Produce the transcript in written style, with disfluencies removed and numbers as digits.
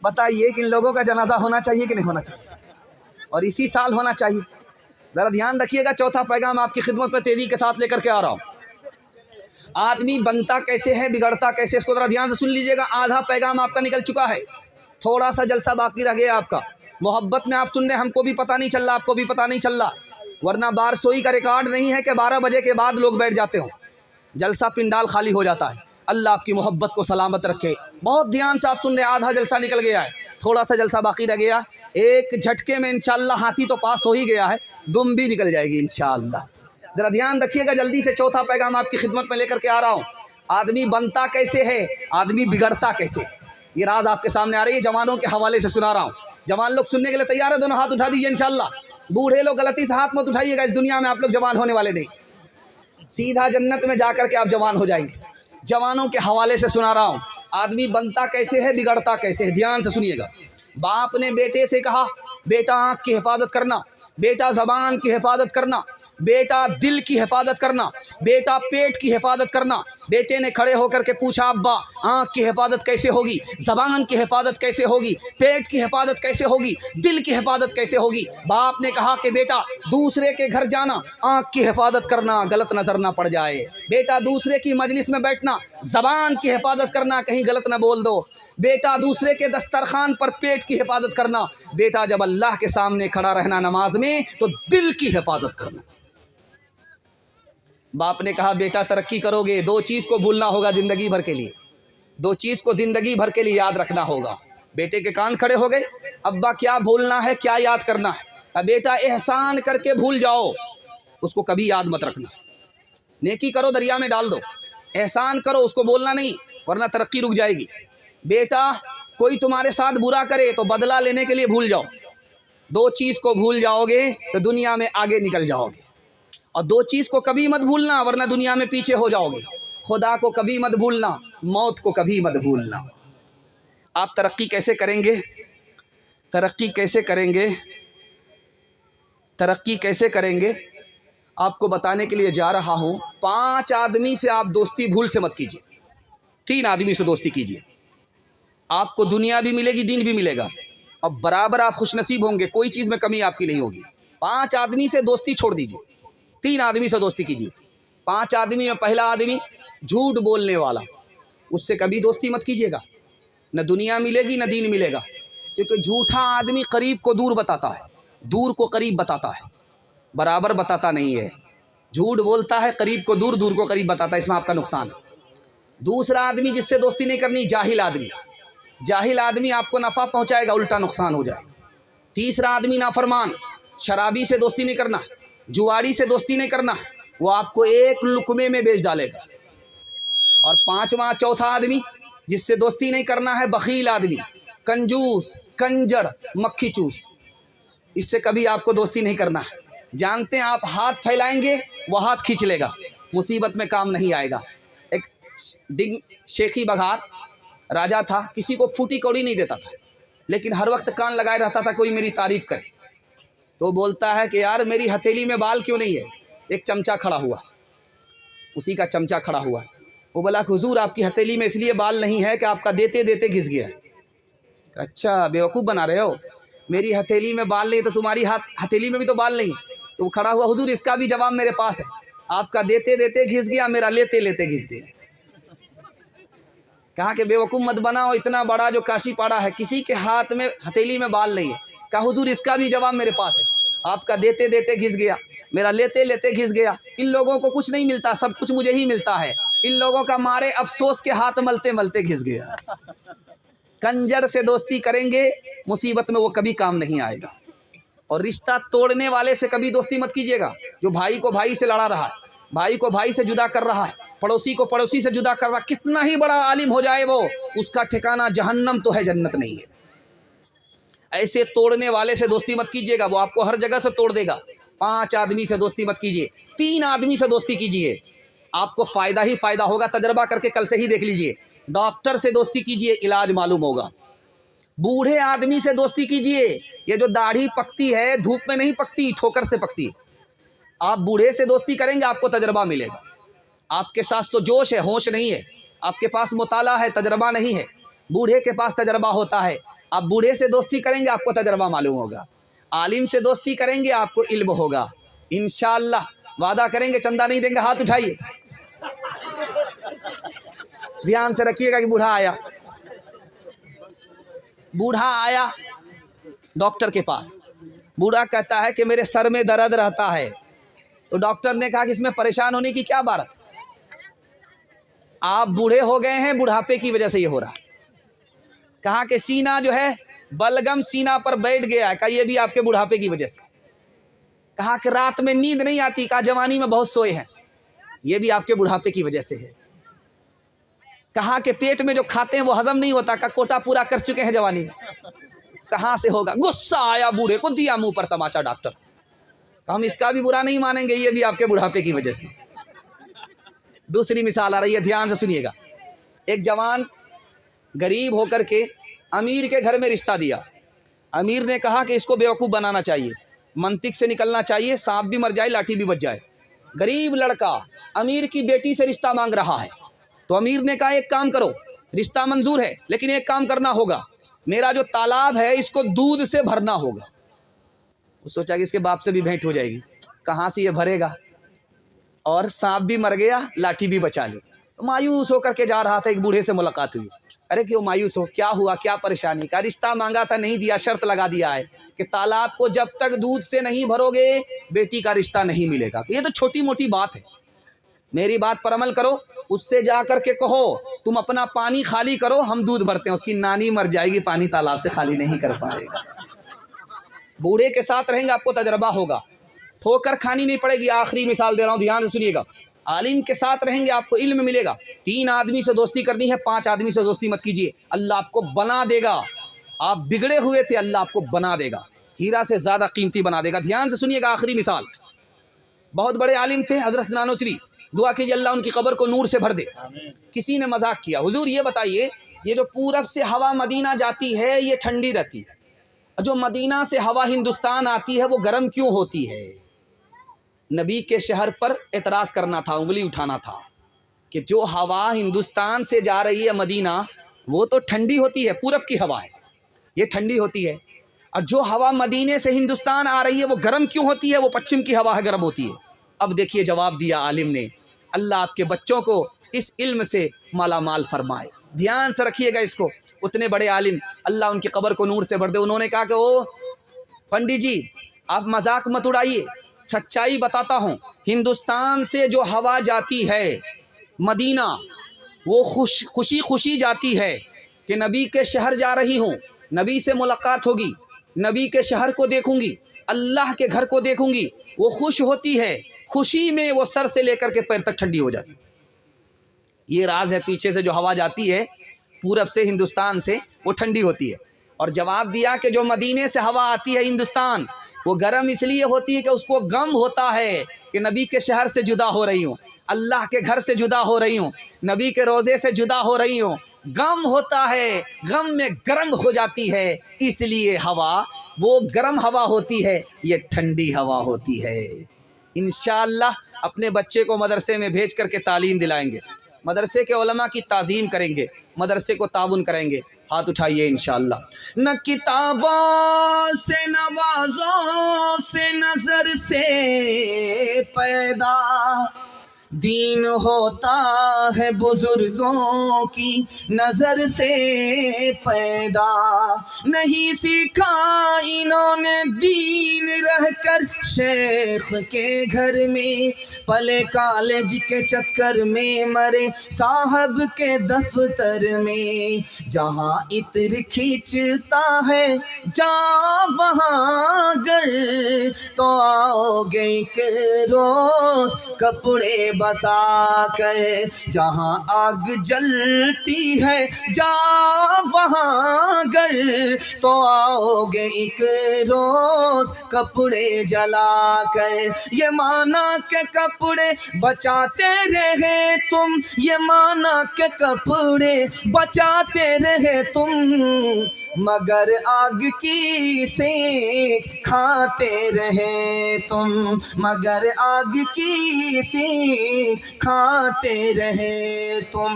बताइए कि इन लोगों का जनाजा होना चाहिए कि नहीं होना चाहिए, और इसी साल होना चाहिए। ज़रा ध्यान रखिएगा। चौथा पैगाम आपकी खिदमत में तेजी के साथ लेकर के आ रहा हूँ। आदमी बनता कैसे है, बिगड़ता कैसे, इसको ज़रा ध्यान से सुन लीजिएगा। आधा पैगाम आपका निकल चुका है, थोड़ा सा जलसा बाकी रह गया आपका। मोहब्बत में आप सुन रहे, हमको भी पता नहीं चल रहा, आपको भी पता नहीं चल रहा, वरना बारसोई का रिकॉर्ड नहीं है कि 12 बजे के बाद लोग बैठ जाते हो, जलसा पिंडाल खाली हो जाता है। अल्लाह आपकी मोहब्बत को सलामत रखे। बहुत ध्यान से आप सुन रहे, आधा जलसा निकल गया है, थोड़ा सा जलसा बाकी रह गया। एक झटके में इंशाअल्लाह हाथी तो पास हो ही गया है, दुम भी निकल जाएगी इंशाअल्लाह। ज़रा ध्यान रखिएगा। जल्दी से चौथा पैगाम आपकी खिदमत में लेकर के आ रहा हूँ। आदमी बनता कैसे है, आदमी बिगड़ता कैसे है, ये राज आपके सामने आ रही है। जवानों के हवाले से सुना रहा हूँ। जवान लोग सुनने के लिए तैयार है? दोनों हाथ उठा दीजिए इंशाअल्लाह। बूढ़े लोग गलती से हाथ मत उठाइएगा, इस दुनिया में आप लोग जवान होने वाले नहीं, सीधा जन्नत में जाकर के आप जवान हो जाएंगे। जवानों के हवाले से सुना रहा हूँ। आदमी बनता कैसे है, बिगड़ता कैसे है, ध्यान से सुनिएगा। बाप ने बेटे से कहा, बेटा आँख की हिफाजत करना, बेटा ज़बान की हिफाजत करना, बेटा दिल की हिफाजत करना, बेटा पेट की हिफाजत करना। बेटे ने खड़े होकर के पूछा, अब्बा आँख की हिफाजत कैसे होगी, ज़बान की हिफाजत कैसे होगी, पेट की हिफाजत कैसे होगी, दिल की हिफाजत कैसे होगी। बाप ने कहा कि बेटा दूसरे के घर जाना, आँख की हिफाजत करना, गलत नज़र ना पड़ जाए। बेटा दूसरे की मजलिस में बैठना, ज़बान की हिफाजत करना, कहीं गलत ना बोल दो। बेटा दूसरे के दस्तरखान पर पेट की हिफाजत करना। बेटा जब अल्लाह के सामने खड़ा रहना नमाज में, तो दिल की हिफाजत करना। बाप ने कहा, बेटा तरक्की करोगे, दो चीज़ को भूलना होगा ज़िंदगी भर के लिए, दो चीज़ को ज़िंदगी भर के लिए याद रखना होगा। बेटे के कान खड़े हो गए, अब्बा क्या भूलना है, क्या याद करना है? अब बेटा एहसान करके भूल जाओ, उसको कभी याद मत रखना। नेकी करो, दरिया में डाल दो, एहसान करो, उसको बोलना नहीं, वरना तरक्की रुक जाएगी। बेटा कोई तुम्हारे साथ बुरा करे तो बदला लेने के लिए भूल जाओ। दो चीज़ को भूल जाओगे तो दुनिया में आगे निकल जाओगे, और दो चीज़ को कभी मत भूलना, वरना दुनिया में पीछे हो जाओगे। खुदा को कभी मत भूलना, मौत को कभी मत भूलना। आप तरक्की कैसे करेंगे, तरक्की कैसे करेंगे, तरक्की कैसे करेंगे, आपको बताने के लिए जा रहा हूँ। 5 आदमी से आप दोस्ती भूल से मत कीजिए, 3 आदमी से दोस्ती कीजिए, आपको दुनिया भी मिलेगी, दीन भी मिलेगा, और बराबर आप खुशनसीब होंगे, कोई चीज़ में कमी आपकी नहीं होगी। 5 आदमी से दोस्ती छोड़ दीजिए, 3 आदमी से दोस्ती कीजिए। 5 आदमी में पहला आदमी झूठ बोलने वाला, उससे कभी दोस्ती मत कीजिएगा, न दुनिया मिलेगी न दीन मिलेगा, क्योंकि झूठा आदमी करीब को दूर बताता है, दूर को करीब बताता है, बराबर बताता नहीं है। झूठ बोलता है, करीब को दूर, दूर को करीब बताता है, इसमें आपका नुकसान है। दूसरा आदमी जिससे दोस्ती नहीं करनी, जाहिल आदमी, जाहिल आदमी आपको नफ़ा पहुंचाएगा, उल्टा नुकसान हो जाएगा। तीसरा आदमी नाफरमान, शराबी से दोस्ती नहीं करना, जुआरी से दोस्ती नहीं करना, वो आपको एक लुकमे में बेच डालेगा। और 5वां चौथा आदमी जिससे दोस्ती नहीं करना है, बखील आदमी, कंजूस, कंजर, मक्खी चूस, इससे कभी आपको दोस्ती नहीं करना है। जानते हैं आप हाथ फैलाएंगे वो हाथ खींच लेगा, मुसीबत में काम नहीं आएगा। एक डिग शेखी बघार राजा था, किसी को फूटी कौड़ी नहीं देता था, लेकिन हर वक्त कान लगाए रहता था कोई मेरी तारीफ़ करे। तो बोलता है कि यार मेरी हथेली में बाल क्यों नहीं है? एक चमचा खड़ा हुआ, उसी का चमचा खड़ा हुआ, वो बोला हुजूर आपकी हथेली में इसलिए बाल नहीं है कि आपका देते देते घिस गया। अच्छा बेवकूफ़ बना रहे हो, मेरी हथेली में बाल नहीं तो तुम्हारी हथेली में भी तो बाल नहीं। तो वो खड़ा हुआ, हुजूर इसका भी जवाब मेरे पास है, आपका देते देते घिस गया, मेरा लेते लेते घिस गया। कहा कि बेवकूफ़ मत बनाओ, इतना बड़ा जो काशी पाड़ा है, किसी के हाथ में हथेली में बाल नहीं है। कहा हुजूर इसका भी जवाब मेरे पास है, आपका देते देते घिस गया, मेरा लेते लेते घिस गया। इन लोगों को कुछ नहीं मिलता, सब कुछ मुझे ही मिलता है। इन लोगों का मारे अफसोस के हाथ मलते मलते घिस गया। कंजर से दोस्ती करेंगे, मुसीबत में वो कभी काम नहीं आएगा। और रिश्ता तोड़ने वाले से कभी दोस्ती मत कीजिएगा, जो भाई को भाई से लड़ा रहा है, भाई को भाई से जुदा कर रहा है, पड़ोसी को पड़ोसी से जुदा कर रहा है। कितना ही बड़ा आलिम हो जाए वो, उसका ठिकाना जहन्नम तो है, जन्नत नहीं है। ऐसे तोड़ने वाले से दोस्ती मत कीजिएगा, वो आपको हर जगह से तोड़ देगा। 5 आदमी से दोस्ती मत कीजिए, 3 आदमी से दोस्ती कीजिए, आपको फ़ायदा ही फ़ायदा होगा। तजर्बा करके कल से ही देख लीजिए। डॉक्टर से दोस्ती कीजिए, इलाज मालूम होगा। बूढ़े आदमी से दोस्ती कीजिए, ये जो दाढ़ी पकती है धूप में नहीं पकती, ठोकर से पकती है। आप बूढ़े से दोस्ती करेंगे, आपको तजर्बा मिलेगा। आपके साथ तो जोश है, होश नहीं है, आपके पास मुताला है, तजर्बा नहीं है। बूढ़े के पास तजर्बा होता है, आप बूढ़े से दोस्ती करेंगे आपको तजर्बा मालूम होगा, आलिम से दोस्ती करेंगे आपको इल्म होगा। इंशाअल्लाह वादा करेंगे, चंदा नहीं देंगे, हाथ उठाइए। ध्यान से रखिएगा कि बूढ़ा आया डॉक्टर के पास। बूढ़ा कहता है कि मेरे सर में दर्द रहता है। तो डॉक्टर ने कहा कि इसमें परेशान होने की क्या बात, आप बूढ़े हो गए हैं, बुढ़ापे की वजह से ये हो रहा है। कहा कि सीना जो है बलगम सीना पर बैठ गया है, कहा ये भी आपके बुढ़ापे की वजह से। कहा कि रात में नींद नहीं आती, कहा जवानी में बहुत सोए हैं, ये भी आपके बुढ़ापे की वजह से है। कहा कि पेट में जो खाते हैं वो हजम नहीं होता, का कोटा पूरा कर चुके हैं जवानी में, कहाँ से होगा। गुस्सा आया बूढ़े को, दिया मुंह पर तमाचा डॉक्टर। हम इसका भी बुरा नहीं मानेंगे, ये भी आपके बुढ़ापे की वजह से। दूसरी मिसाल आ रही है, ध्यान से सुनिएगा। एक जवान गरीब होकर के अमीर के घर में रिश्ता दिया। अमीर ने कहा कि इसको बेवकूफ़ बनाना चाहिए, मंतिक से निकलना चाहिए, सांप भी मर जाए लाठी भी बच जाए। गरीब लड़का अमीर की बेटी से रिश्ता मांग रहा है। तो अमीर ने कहा एक काम करो, रिश्ता मंजूर है लेकिन एक काम करना होगा, मेरा जो तालाब है इसको दूध से भरना होगा। वो सोचा कि इसके बाप से भी भेंट हो जाएगी, कहाँ से ये भरेगा, और सांप भी मर गया लाठी भी बचा ली। तो मायूस होकर के जा रहा था, एक बूढ़े से मुलाकात हुई। अरे क्यों मायूस हो, क्या हुआ, क्या परेशानी। का रिश्ता मांगा था नहीं दिया, शर्त लगा दिया है कि तालाब को जब तक दूध से नहीं भरोगे बेटी का रिश्ता नहीं मिलेगा। ये तो छोटी मोटी बात है, मेरी बात पर अमल करो। उससे जा कर के कहो तुम अपना पानी खाली करो, हम दूध भरते हैं। उसकी नानी मर जाएगी, पानी तालाब से खाली नहीं कर पाएगा। बूढ़े के साथ रहेंगे आपको तजर्बा होगा, ठोकर खानी नहीं पड़ेगी। आखिरी मिसाल दे रहा हूँ, ध्यान से सुनिएगा। आलिम के साथ रहेंगे आपको इल्म मिलेगा। 3 आदमी से दोस्ती करनी है, 5 आदमी से दोस्ती मत कीजिए, अल्लाह आपको बना देगा। आप बिगड़े हुए थे, अल्लाह आपको बना देगा, हीरा से ज़्यादा कीमती बना देगा। ध्यान से सुनिएगा। आखिरी मिसाल, बहुत बड़े आलिम थे हज़रत नानोतवी, दुआ कीजिए अल्लाह उनकी कब्र को नूर से भर दे। किसी ने मजाक किया, हुजूर ये बताइए ये जो पूरब से हवा मदीना जाती है ये ठंडी रहती है, जो मदीना से हवा हिंदुस्तान आती है वो गर्म क्यों होती है। नबी के शहर पर एतराज़ करना था, उंगली उठाना था कि जो हवा हिंदुस्तान से जा रही है मदीना वो तो ठंडी होती है, पूरब की हवा है ये ठंडी होती है, और जो हवा मदीने से हिंदुस्तान आ रही है वो गर्म क्यों होती है, वो पश्चिम की हवा है गर्म होती है। अब देखिए जवाब दिया आलिम ने। अल्लाह आपके बच्चों को इस इल्म से माला माल फरमाए। ध्यान से रखिएगा इसको। उतने बड़े आलिम, अल्लाह उनकी कब्र को नूर से भर दे। उन्होंने कहा कि ओ पंडित जी आप मजाक मत उड़ाइए, सच्चाई बताता हूँ। हिंदुस्तान से जो हवा जाती है मदीना वो खुशी खुशी जाती है कि नबी के शहर जा रही हूँ, नबी से मुलाकात होगी, नबी के शहर को देखूंगी, अल्लाह के घर को देखूंगी। वो खुश होती है, खुशी में वो सर से लेकर के पैर तक ठंडी हो जाती। ये राज है, पीछे से जो हवा जाती है पूरब से हिंदुस्तान से वो ठंडी होती है। और जवाब दिया कि जो मदीने से हवा आती है हिंदुस्तान वो गर्म इसलिए होती है कि उसको गम होता है कि नबी के शहर से जुदा हो रही हूँ, अल्लाह के घर से जुदा हो रही हूँ, नबी के रोज़े से जुदा हो रही हूँ। गम होता है, गम में गर्म हो जाती है, इसलिए हवा वो गर्म हवा होती है, ये ठंडी हवा होती है। इंशाअल्लाह अपने बच्चे को मदरसे में भेज करके तालीम दिलाएंगे, मदरसे के उलमा की ताज़ीम करेंगे, मदरसे को ताउन करेंगे। हाथ उठाइए इंशाअल्लाह। न किताबों से नवाज़ों से नज़र से पैदा दीन होता है, बुजुर्गों की नज़र से पैदा नहीं सीखा इन्होंने दीन रहकर शेख के घर में, पले कॉलेज के चक्कर में मरे साहब के दफ्तर में। जहाँ इत्र खींचता है जा वहाँ गर, तो आओगे एक रोज़ कपड़े बसा कर। जहाँ आग जलती है जा वहाँ गर, तो आओगे एक रोज़ कपड़े जला कर। ये माना के कपड़े बचाते रहे तुम, ये माना के कपड़े बचाते रहे तुम, मगर आग की सेक खाते रहे तुम, मगर आग की सेक खाते रहे तुम।